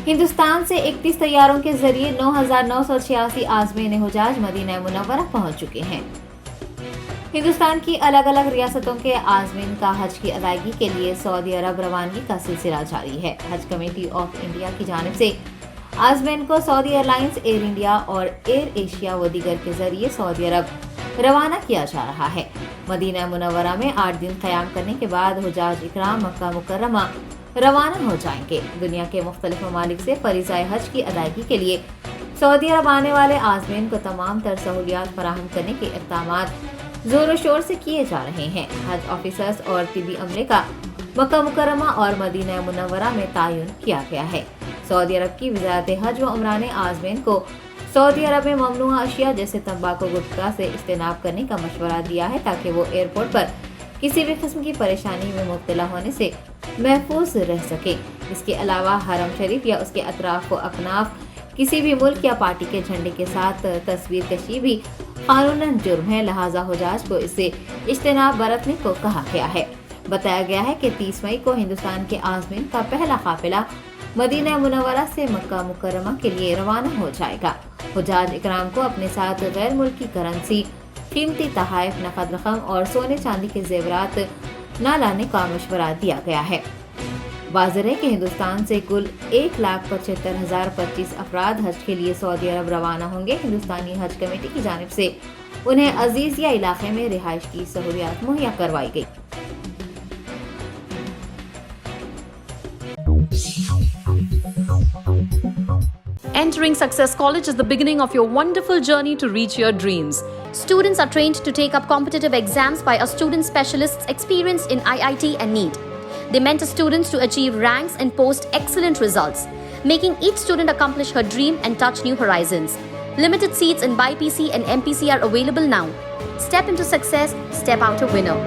ہندوستان سے 31 طیاروں کے ذریعے 9,986 عازمین حجاج مدینہ منورہ پہنچ چکے ہیں۔ ہندوستان کی الگ الگ ریاستوں کے عازمین کا حج کی ادائیگی کے لیے سعودی عرب روانگی کا سلسلہ جاری ہے۔ حج کمیٹی آف انڈیا کی جانب سے عازمین کو سعودی ایئر لائنز، ایئر انڈیا اور ایئر ایشیا و دیگر کے ذریعے سعودی عرب روانہ کیا جا رہا ہے۔ مدینہ منورہ میں 8 دن قیام کرنے کے بعد حجاج اکرام مکہ مکرمہ روانہ ہو جائیں گے۔ دنیا کے مختلف ممالک سے فریضہ حج کی ادائیگی کے لیے سعودی عرب آنے والے عازمین کو تمام تر سہولیات فراہم کرنے کے اقدامات زور و شور سے کیے جا رہے ہیں۔ حج آفیسرز اور طبی عملے کا مکہ مکرمہ اور مدینہ منورہ میں تعین کیا گیا ہے۔ سعودی عرب کی وزارت حج و عمرہ نے عازمین کو سعودی عرب میں ممنوعہ اشیاء جیسے تمباکو گٹکا سے اجتناب کرنے کا مشورہ دیا ہے تاکہ وہ ایئرپورٹ پر کسی بھی قسم کی پریشانی میں مبتلا ہونے سے محفوظ رہ سکیں۔ اس کے علاوہ حرم شریف یا اس کے اطراف و اکناف کسی بھی ملک یا پارٹی کے جھنڈے کے ساتھ تصویر کشی بھی قانوناً جرم ہے، لہٰذا حجاج کو اس سے اجتناب برتنے کو کہا گیا ہے۔ بتایا گیا ہے کہ 30 مئی کو ہندوستان کے عازمین کا پہلا قافلہ مدینہ منورہ سے مکہ مکرمہ کے لیے روانہ ہو جائے گا۔ حجاج اکرام کو اپنے ساتھ غیر ملکی کرنسی، قیمتی تحائف، نقد رقم اور سونے چاندی کے زیورات نہ لانے کا مشورہ دیا گیا ہے۔ واضح ہے کہ ہندوستان سے کل 1,75,025 افراد حج کے لیے سعودی عرب روانہ ہوں گے۔ ہندوستانی حج کمیٹی کی جانب سے انہیں عزیزیہ علاقے میں رہائش کی سہولیات مہیا کروائی گئی۔ Entering Success College is the beginning of your wonderful journey to reach your dreams. Students are trained to take up competitive exams by our student specialists experienced in IIT and NEET. They mentor students to achieve ranks and post excellent results, making each student accomplish her dream and touch new horizons. Limited seats in BIPC and MPC are available now. Step into success, step out a winner.